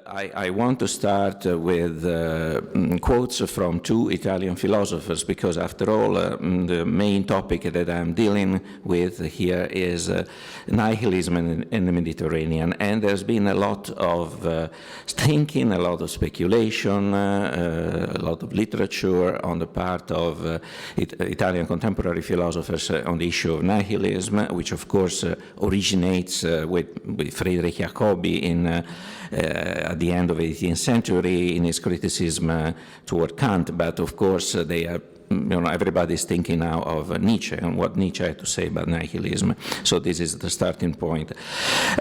I want to start with quotes from two Italian philosophers because, after all, the main topic that I'm dealing with here is nihilism in the Mediterranean. And there's been a lot of thinking, a lot of speculation, a lot of literature on the part of Italian contemporary philosophers on the issue of nihilism, which, of course, originates with Friedrich Jacobi at the end of the 18th century in his criticism toward Kant, but of course they are, everybody's thinking now of Nietzsche and what Nietzsche had to say about nihilism. So this is the starting point.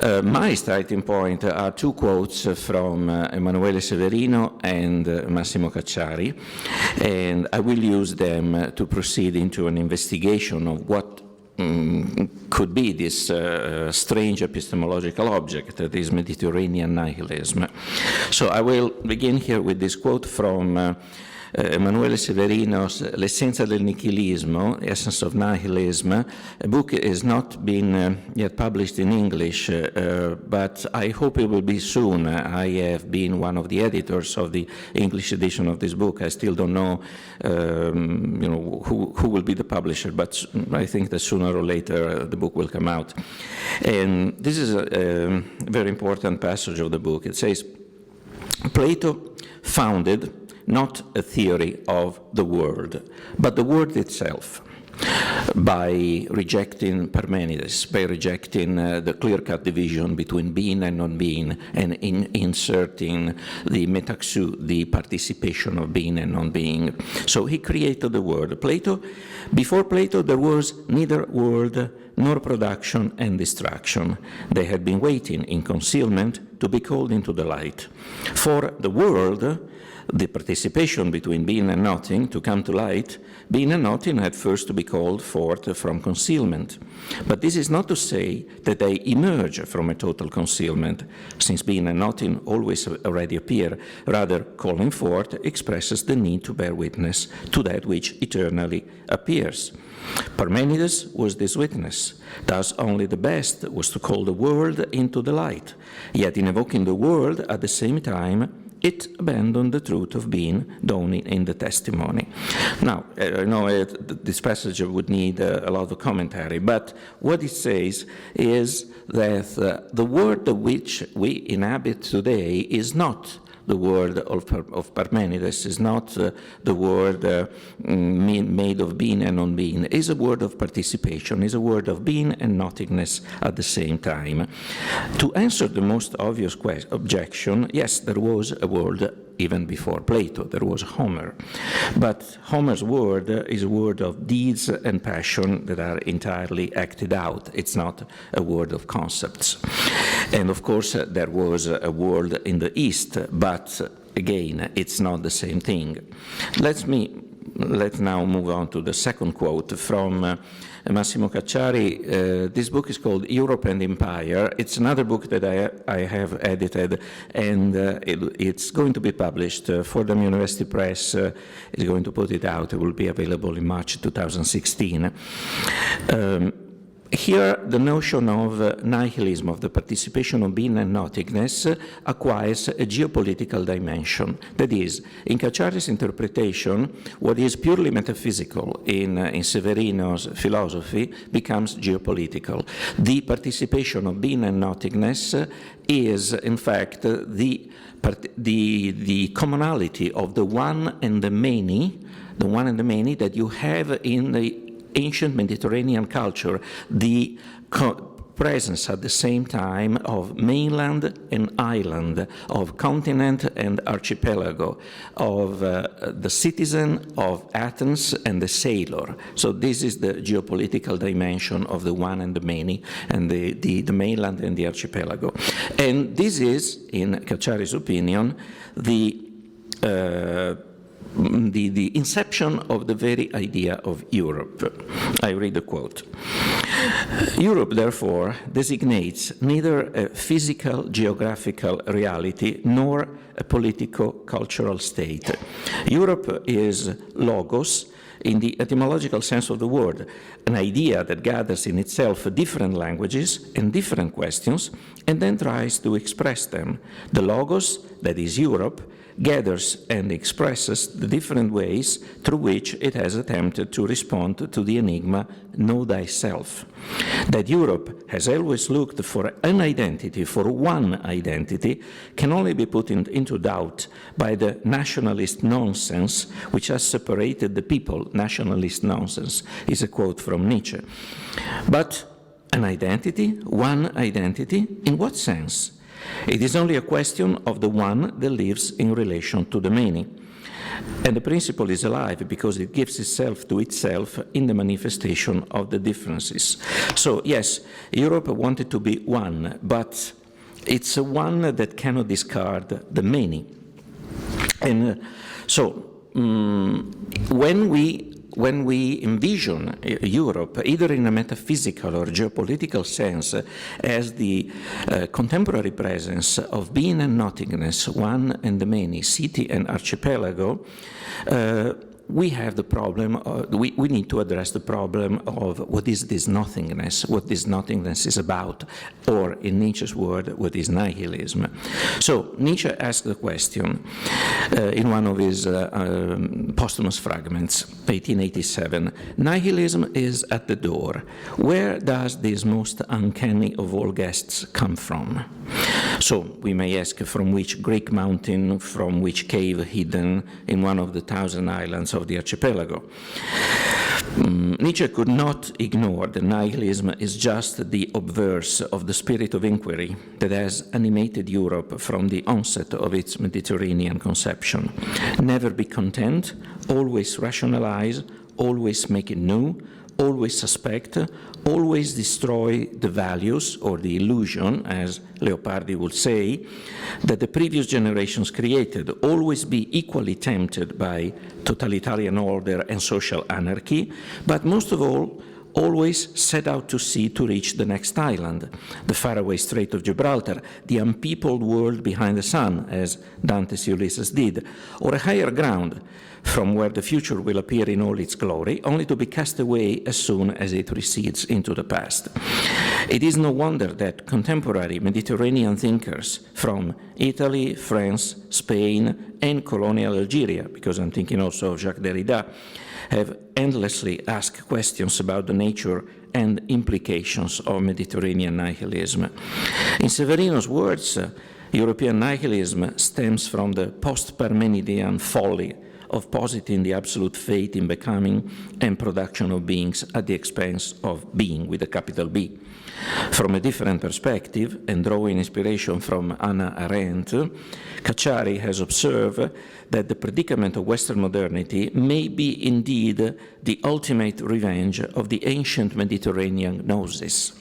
My starting point are two quotes from Emanuele Severino and Massimo Cacciari, and I will use them to proceed into an investigation of what could be this strange epistemological object, this Mediterranean nihilism. So I will begin here with this quote from Emanuele Severino's L'essenza del nihilismo, Essence of Nihilism. A book has not been yet published in English, but I hope it will be soon. I have been one of the editors of the English edition of this book. I still don't know, who will be the publisher, but I think that sooner or later the book will come out. And this is a very important passage of the book. It says, Plato founded not a theory of the world, but the world itself, by rejecting Parmenides, by rejecting the clear-cut division between being and non-being, and inserting the metaxou, the participation of being and non-being. So he created the world. Before Plato, there was neither world nor production and destruction. They had been waiting in concealment to be called into the light. For the world, the participation between being and nothing, to come to light, being and nothing had first to be called forth from concealment. But this is not to say that they emerge from a total concealment, since being and nothing always already appear. Rather, calling forth expresses the need to bear witness to that which eternally appears. Parmenides was this witness. Thus, only the best was to call the world into the light. Yet, in evoking the world, at the same time, it abandoned the truth of being dawning in the testimony. Now, I know this passage would need a lot of commentary, but what it says is that the world which we inhabit today is not the world of Parmenides, is not the world made of being and non-being. Is a world of participation, is a world of being and nothingness at the same time. To answer the most obvious objection, yes, there was a world even before Plato. There was Homer. But Homer's world is a world of deeds and passion that are entirely acted out. It's not a world of concepts. And of course, there was a world in the East, but again, it's not the same thing. Let's now move on to the second quote from Massimo Cacciari. This book is called Europe and Empire. It's another book that I have edited, and it's going to be published. Fordham University Press is going to put it out. It will be available in March 2016. Here, the notion of nihilism, of the participation of being and nothingness, acquires a geopolitical dimension. That is, in Cacciari's interpretation, what is purely metaphysical in Severino's philosophy becomes geopolitical. The participation of being and nothingness is, in fact, the commonality of the one and the many that you have in the ancient Mediterranean culture, the presence at the same time of mainland and island, of continent and archipelago, of the citizen of Athens and the sailor. So this is the geopolitical dimension of the one and the many, and the mainland and the archipelago. And this is, in Cacciari's opinion, the inception of the very idea of Europe. I read the quote. Europe, therefore, designates neither a physical, geographical reality nor a politico-cultural state. Europe is logos, in the etymological sense of the word, an idea that gathers in itself different languages and different questions and then tries to express them. The logos, that is Europe, gathers and expresses the different ways through which it has attempted to respond to the enigma, know thyself. That Europe has always looked for an identity, for one identity, can only be put into doubt by the nationalist nonsense which has separated the people. Nationalist nonsense is a quote from Nietzsche. But an identity, one identity, in what sense? It is only a question of the one that lives in relation to the many. And the principle is alive because it gives itself to itself in the manifestation of the differences. So yes, Europe wanted to be one, but it's a one that cannot discard the many. And when we envision Europe, either in a metaphysical or geopolitical sense, as the contemporary presence of being and nothingness, one and the many, city and archipelago, we have the problem, we need to address the problem of what is this nothingness is about, or in Nietzsche's word, what is nihilism. So Nietzsche asked the question in one of his posthumous fragments, 1887, nihilism is at the door. Where does this most uncanny of all guests come from? So we may ask from which Greek mountain, from which cave hidden in one of the 1,000 islands of the archipelago. Nietzsche could not ignore that nihilism is just the obverse of the spirit of inquiry that has animated Europe from the onset of its Mediterranean conception. Never be content, always rationalize, always make it new, always suspect, always destroy the values or the illusion, as Leopardi would say, that the previous generations created, always be equally tempted by totalitarian order and social anarchy, but most of all, always set out to sea to reach the next island, the faraway Strait of Gibraltar, the unpeopled world behind the sun, as Dante's Ulysses did, or a higher ground, from where the future will appear in all its glory, only to be cast away as soon as it recedes into the past. It is no wonder that contemporary Mediterranean thinkers from Italy, France, Spain, and colonial Algeria, because I'm thinking also of Jacques Derrida, have endlessly asked questions about the nature and implications of Mediterranean nihilism. In Severino's words, European nihilism stems from the post-Parmenidean folly of positing the absolute faith in becoming and production of beings at the expense of being with a capital B. From a different perspective, and drawing inspiration from Hannah Arendt, Cacciari has observed that the predicament of Western modernity may be indeed the ultimate revenge of the ancient Mediterranean gnosis,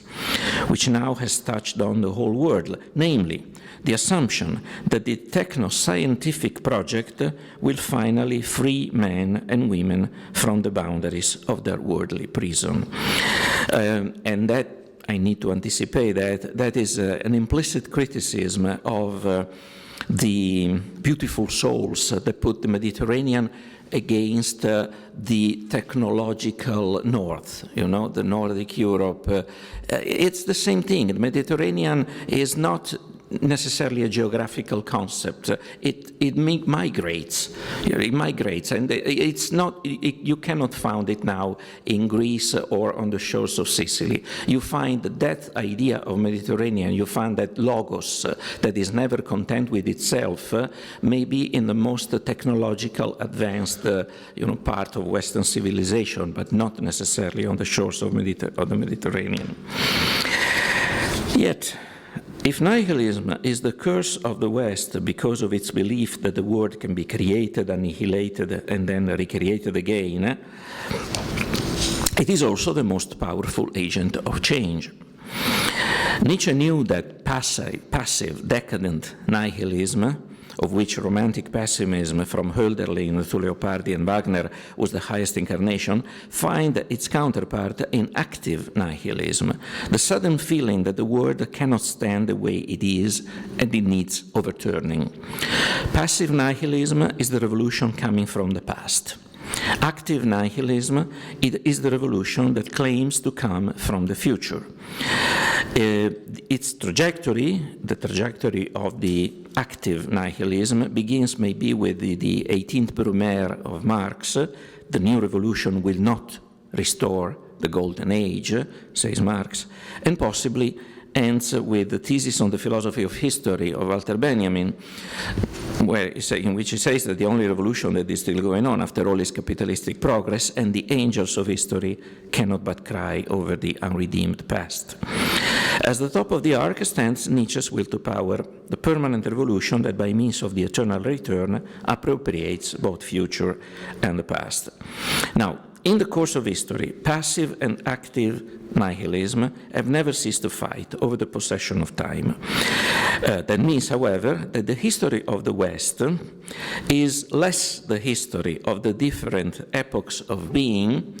which now has touched on the whole world, namely, the assumption that the techno-scientific project will finally free men and women from the boundaries of their worldly prison. And that, I need to anticipate that is an implicit criticism of the beautiful souls that put the Mediterranean against the technological north, the Nordic Europe. It's the same thing. The Mediterranean is not necessarily a geographical concept. It migrates. It migrates, and it's not. You cannot find it now in Greece or on the shores of Sicily. You find that idea of Mediterranean. You find that logos that is never content with itself, maybe in the most technological, advanced, part of Western civilization, but not necessarily on the shores of the Mediterranean. Yet, if nihilism is the curse of the West because of its belief that the world can be created, annihilated, and then recreated again, it is also the most powerful agent of change. Nietzsche knew that passive, decadent nihilism, of which romantic pessimism from Hölderlin to Leopardi and Wagner was the highest incarnation, find its counterpart in active nihilism, the sudden feeling that the world cannot stand the way it is and it needs overturning. Passive nihilism is the revolution coming from the past. Active nihilism is the revolution that claims to come from the future. Its trajectory, the trajectory of the active nihilism, begins maybe with the 18th Brumaire of Marx. The new revolution will not restore the golden age, says Marx, and possibly ends with the thesis on the philosophy of history of Walter Benjamin, in which he says that the only revolution that is still going on, after all, is capitalistic progress, and the angels of history cannot but cry over the unredeemed past. As the top of the arc stands Nietzsche's will to power, the permanent revolution that by means of the eternal return appropriates both future and the past. Now, in the course of history, passive and active nihilism have never ceased to fight over the possession of time. That means, however, that the history of the West is less the history of the different epochs of being,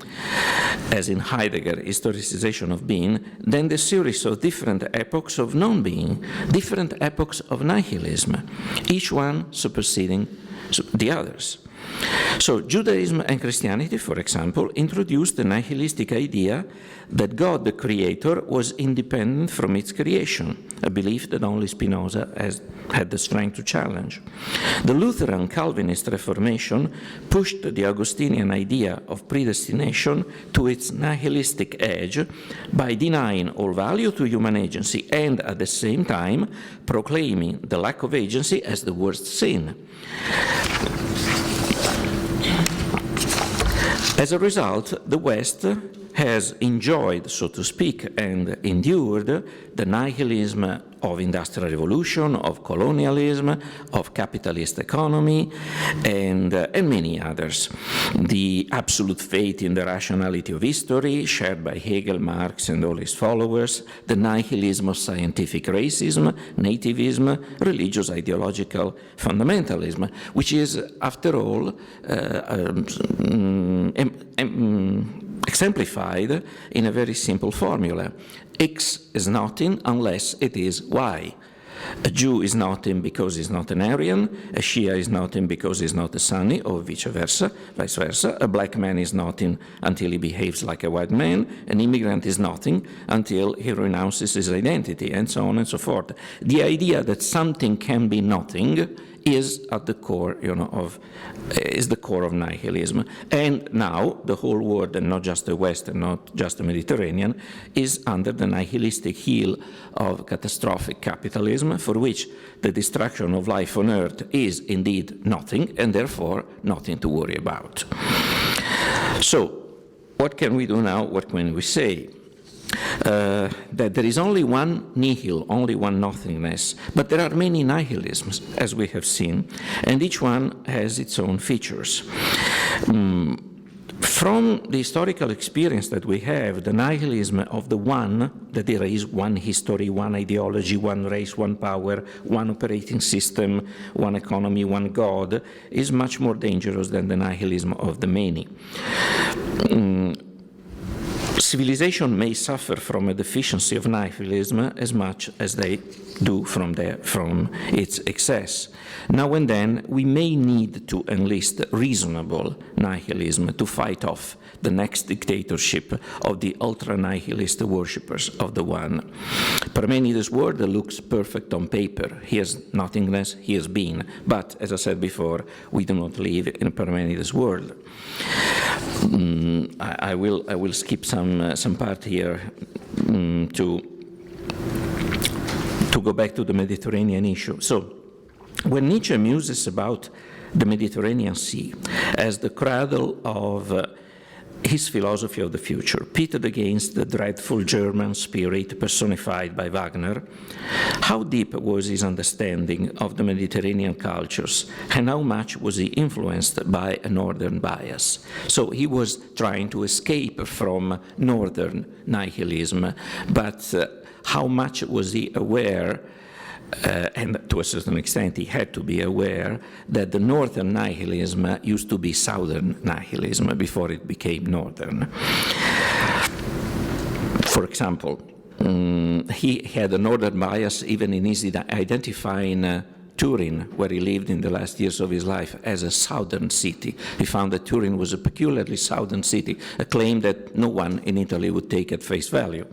as in Heidegger, historicization of being, than the series of different epochs of non-being, different epochs of nihilism, each one superseding the others. So Judaism and Christianity, for example, introduced the nihilistic idea that God, the creator, was independent from its creation, a belief that only Spinoza has had the strength to challenge. The Lutheran Calvinist Reformation pushed the Augustinian idea of predestination to its nihilistic edge by denying all value to human agency and, at the same time, proclaiming the lack of agency as the worst sin. As a result, the West has enjoyed, so to speak, and endured the nihilism of industrial revolution, of colonialism, of capitalist economy, and many others. The absolute faith in the rationality of history, shared by Hegel, Marx, and all his followers, the nihilism of scientific racism, nativism, religious ideological fundamentalism, which is, after all, exemplified in a very simple formula. X is nothing unless it is Y. A Jew is nothing because he's not an Aryan, a Shia is nothing because he's not a Sunni, or vice versa. A black man is nothing until he behaves like a white man, an immigrant is nothing until he renounces his identity, and so on and so forth. The idea that something can be nothing is at the core, is the core of nihilism. And now the whole world, and not just the West and not just the Mediterranean, is under the nihilistic heel of catastrophic capitalism, for which the destruction of life on Earth is indeed nothing, and therefore nothing to worry about. So, what can we do now? What can we say? That there is only one nihil, only one nothingness, but there are many nihilisms, as we have seen, and each one has its own features. From the historical experience that we have, the nihilism of the one, that there is one history, one ideology, one race, one power, one operating system, one economy, one God, is much more dangerous than the nihilism of the many. Civilization may suffer from a deficiency of nihilism as much as they do from its excess. Now and then, we may need to enlist reasonable nihilism to fight off the next dictatorship of the ultra-nihilist worshippers of the one. Parmenides' world looks perfect on paper. Here's nothingness, here's being. But, as I said before, we do not live in Parmenides' world. I will skip some part here to go back to the Mediterranean issue. So, when Nietzsche muses about the Mediterranean Sea as the cradle of his philosophy of the future, pitted against the dreadful German spirit personified by Wagner, how deep was his understanding of the Mediterranean cultures, and how much was he influenced by a northern bias? So he was trying to escape from northern nihilism, but how much was he aware, and to a certain extent he had to be aware, that the northern nihilism used to be southern nihilism before it became northern. For example, he had a northern bias even in his identifying Turin, where he lived in the last years of his life, as a southern city. He found that Turin was a peculiarly southern city, a claim that no one in Italy would take at face value.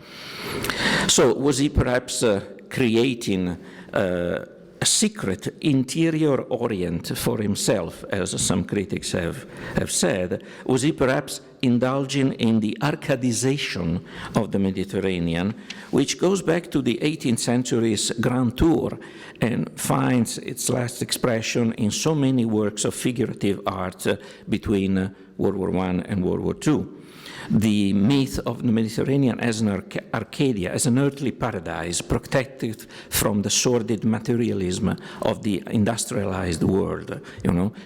So was he perhaps creating a secret interior orient for himself, as some critics have said? Was he perhaps indulging in the arcadization of the Mediterranean, which goes back to the 18th century's Grand Tour and finds its last expression in so many works of figurative art between World War I and World War II? The myth of the Mediterranean as an Arcadia, as an earthly paradise, protected from the sordid materialism of the industrialized world,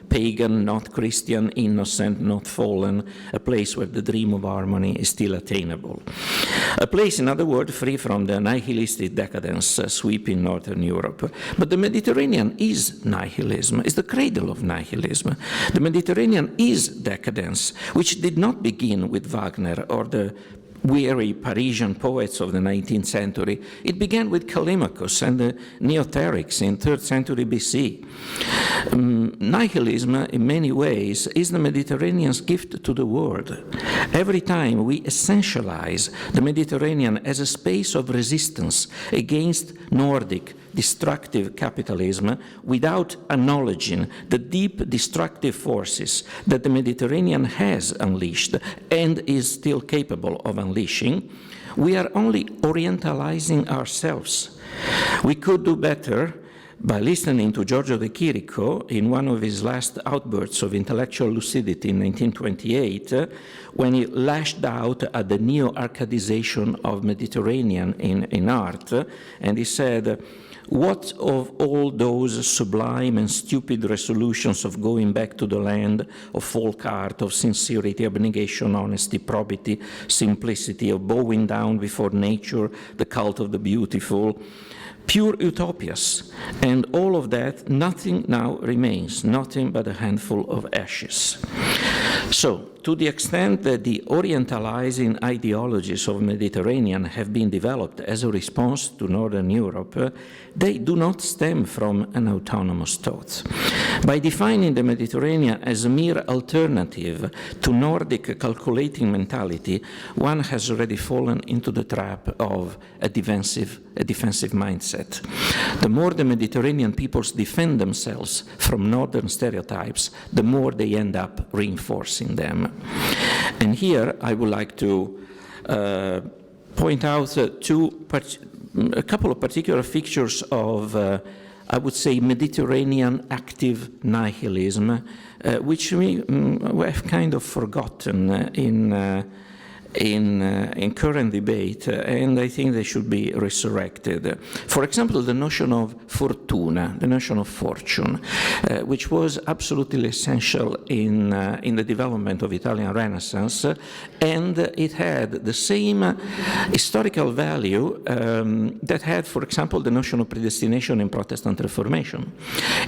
pagan, not Christian, innocent, not fallen, a place where the dream of harmony is still attainable. A place, in other words, free from the nihilistic decadence sweeping Northern Europe. But the Mediterranean is nihilism, is the cradle of nihilism. The Mediterranean is decadence, which did not begin with Wagner or the weary Parisian poets of the 19th century. It began with Callimachus and the Neoterics in 3rd century BC. Nihilism, in many ways, is the Mediterranean's gift to the world. Every time we essentialize the Mediterranean as a space of resistance against Nordic destructive capitalism without acknowledging the deep destructive forces that the Mediterranean has unleashed and is still capable of unleashing, we are only orientalizing ourselves. We could do better by listening to Giorgio De Chirico in one of his last outbursts of intellectual lucidity in 1928, when he lashed out at the neo-Arcadization of Mediterranean in art, and he said, "What of all those sublime and stupid resolutions of going back to the land, of folk art, of sincerity, abnegation, honesty, probity, simplicity, of bowing down before nature, the cult of the beautiful? Pure utopias, and all of that, nothing now remains, nothing but a handful of ashes." So, to the extent that the orientalizing ideologies of Mediterranean have been developed as a response to Northern Europe, they do not stem from an autonomous thought. By defining the Mediterranean as a mere alternative to Nordic calculating mentality, one has already fallen into the trap of a defensive mindset. The more the Mediterranean peoples defend themselves from Northern stereotypes, the more they end up reinforcing them. And here I would like to point out a couple of particular features of, I would say, Mediterranean active nihilism, which we have kind of forgotten in current debate, and I think they should be resurrected. For example, the notion of fortuna, the notion of fortune, which was absolutely essential in the development of Italian Renaissance, and it had the same historical value that had, for example, the notion of predestination in Protestant Reformation.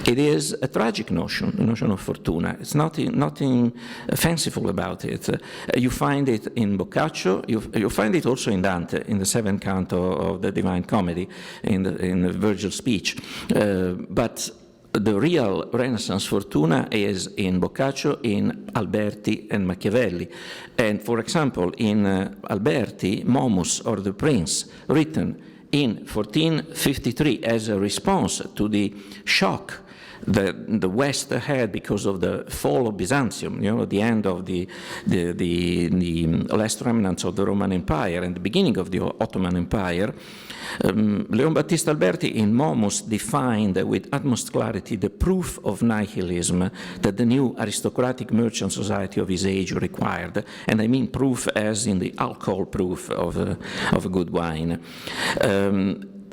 It is a tragic notion, the notion of fortuna. It's nothing fanciful about it. You find it in Boccaccio. You find it also in Dante, in the 7th canto of the Divine Comedy, in the Virgil speech. But the real Renaissance fortuna is in Boccaccio, in Alberti and Machiavelli. And for example, in Alberti, Momus, or the Prince, written in 1453 as a response to the shock the West had because of the fall of Byzantium, the end of the last remnants of the Roman Empire and the beginning of the Ottoman Empire. Leon Battista Alberti in Momus defined with utmost clarity the proof of nihilism that the new aristocratic merchant society of his age required, and I mean proof as in the alcohol proof of a good wine.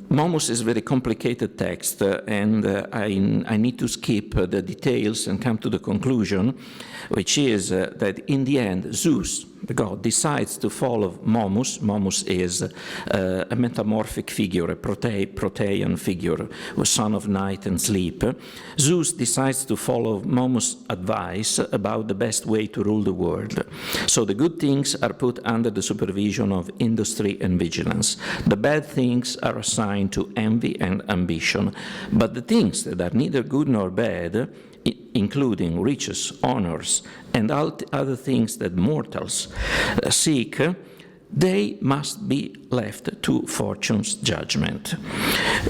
Momus is a very complicated text, and I need to skip the details and come to the conclusion, which is that in the end, Zeus, the god, decides to follow Momus. Momus is a metamorphic figure, a Protean figure, a son of night and sleep. Zeus decides to follow Momus' advice about the best way to rule the world. So the good things are put under the supervision of industry and vigilance. The bad things are assigned to envy and ambition. But the things that are neither good nor bad, including riches, honors, and other things that mortals seek, they must be left to fortune's judgment.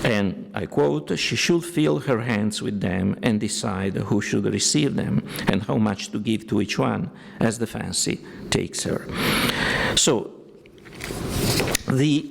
And I quote, she should fill her hands with them and decide who should receive them and how much to give to each one as the fancy takes her. So the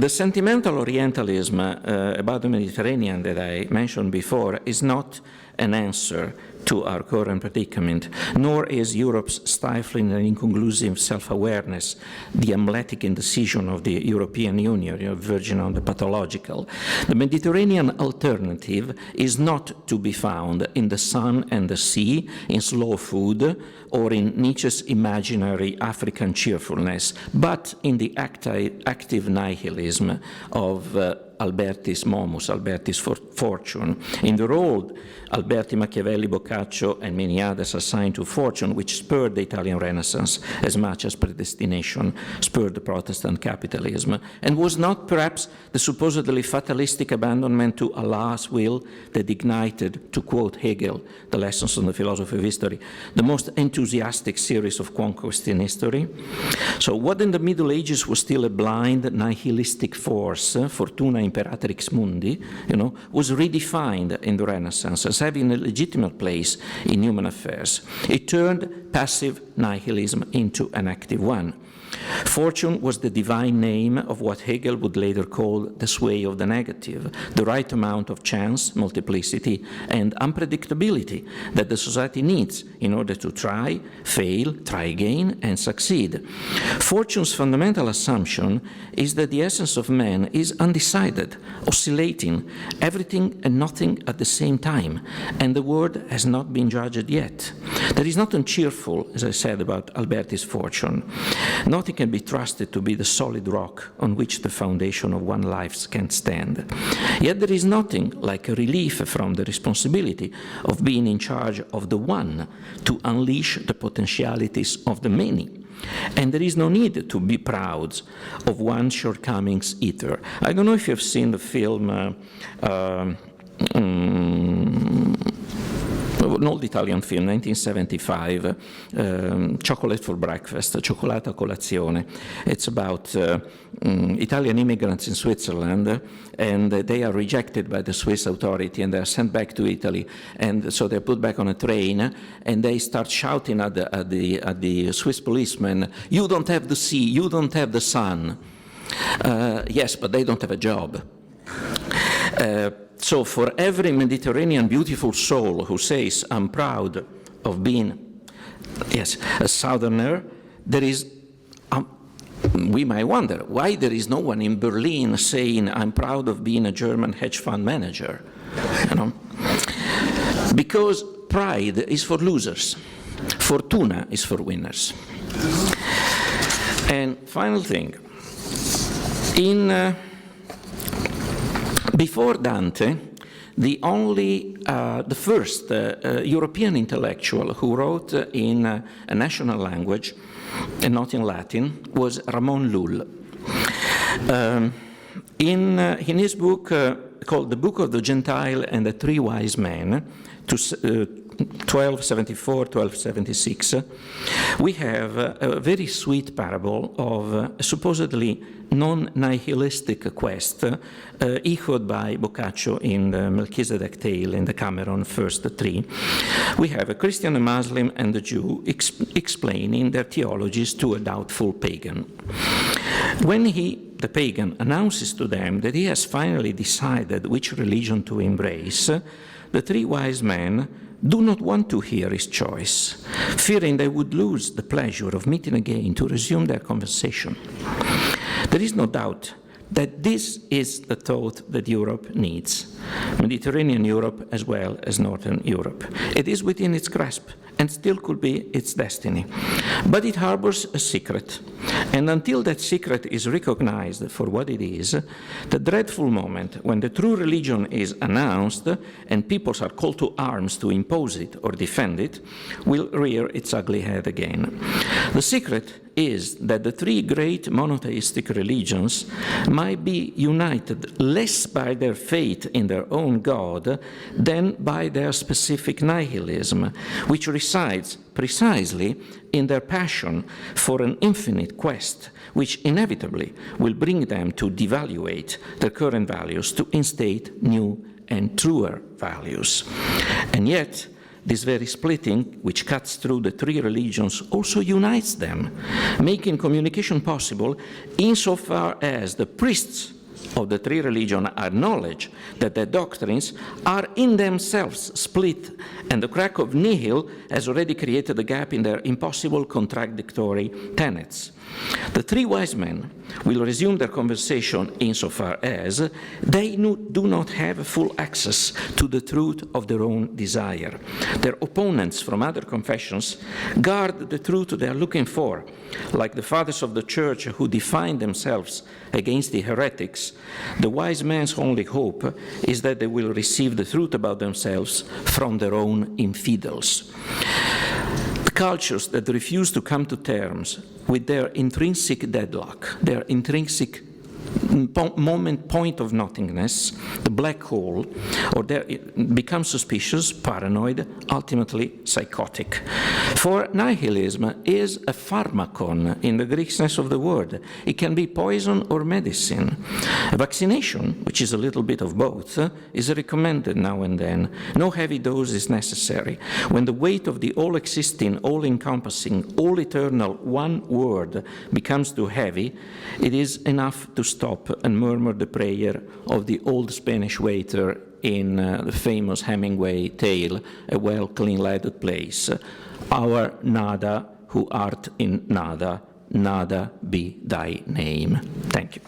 sentimental Orientalism about the Mediterranean that I mentioned before is not an answer to our current predicament, nor is Europe's stifling and inconclusive self-awareness the amuletic indecision of the European Union, verging on the pathological. The Mediterranean alternative is not to be found in the sun and the sea, in slow food, or in Nietzsche's imaginary African cheerfulness, but in the active nihilism of Alberti's Momus, Alberti's fortune, in the role Alberti, Machiavelli, Boccaccio, and many others assigned to fortune, which spurred the Italian Renaissance as much as predestination spurred the Protestant capitalism, and was not perhaps the supposedly fatalistic abandonment to Allah's will that ignited, to quote Hegel, the lessons on the philosophy of history, the most enthusiastic series of conquest in history. So what in the Middle Ages was still a blind nihilistic force, fortuna imperatrix mundi, was redefined in the Renaissance as having a legitimate place in human affairs. It turned passive nihilism into an active one. Fortune was the divine name of what Hegel would later call the sway of the negative, the right amount of chance, multiplicity, and unpredictability that the society needs in order to try, fail, try again, and succeed. Fortune's fundamental assumption is that the essence of man is undecided, oscillating, everything and nothing at the same time, and the world has not been judged yet. There is nothing cheerful, as I said, about Alberti's fortune. Nothing can be trusted to be the solid rock on which the foundation of one's life can stand. Yet there is nothing like a relief from the responsibility of being in charge of the one to unleash the potentialities of the many. And there is no need to be proud of one's shortcomings either. I don't know if you've seen the film an old Italian film, 1975, Chocolate for Breakfast, Cioccolata a colazione. It's about Italian immigrants in Switzerland, and they are rejected by the Swiss authority, and they are sent back to Italy. And so they're put back on a train, and they start shouting at the Swiss policemen, "You don't have the sea, you don't have the sun." Yes, but they don't have a job. So for every Mediterranean beautiful soul who says, "I'm proud of being, yes, a southerner," there is, we might wonder why there is no one in Berlin saying, "I'm proud of being a German hedge fund manager." Because pride is for losers. Fortuna is for winners. And final thing, before Dante, the first European intellectual who wrote in a national language and not in Latin was Ramon Lull. In his book called The Book of the Gentile and the Three Wise Men, 1274-1276, we have a very sweet parable of a supposedly non-nihilistic quest echoed by Boccaccio in the Melchizedek tale in the Cameron first three. We have a Christian, a Muslim, and a Jew explaining their theologies to a doubtful pagan. When the pagan, announces to them that he has finally decided which religion to embrace, the three wise men do not want to hear his choice, fearing they would lose the pleasure of meeting again to resume their conversation. There is no doubt that this is the thought that Europe needs, Mediterranean Europe as well as Northern Europe. It is within its grasp and still could be its destiny. But it harbors a secret, and until that secret is recognized for what it is, the dreadful moment when the true religion is announced and peoples are called to arms to impose it or defend it, will rear its ugly head again. The secret is that the three great monotheistic religions might be united less by their faith in their own God than by their specific nihilism, which resides precisely in their passion for an infinite quest, which inevitably will bring them to devaluate their current values to instate new and truer values. And yet, this very splitting, which cuts through the three religions, also unites them, making communication possible insofar as the priests of the three religions acknowledge that their doctrines are in themselves split, and the crack of nihil has already created a gap in their impossible contradictory tenets. The three wise men will resume their conversation insofar as they do not have full access to the truth of their own desire. Their opponents from other confessions guard the truth they are looking for, like the fathers of the church who define themselves against the heretics. The wise man's only hope is that they will receive the truth about themselves from their own infidels. Cultures that refuse to come to terms with their intrinsic deadlock, their intrinsic point of nothingness, the black hole, or become suspicious, paranoid, ultimately psychotic. For nihilism is a pharmakon in the Greek sense of the word. It can be poison or medicine. A vaccination, which is a little bit of both, is recommended now and then. No heavy dose is necessary. When the weight of the all-existing, all-encompassing, all-eternal one word becomes too heavy, it is enough to stop and murmur the prayer of the old Spanish waiter in the famous Hemingway tale, A Well Clean-Lighted Place. Our nada, who art in nada, nada be thy name. Thank you.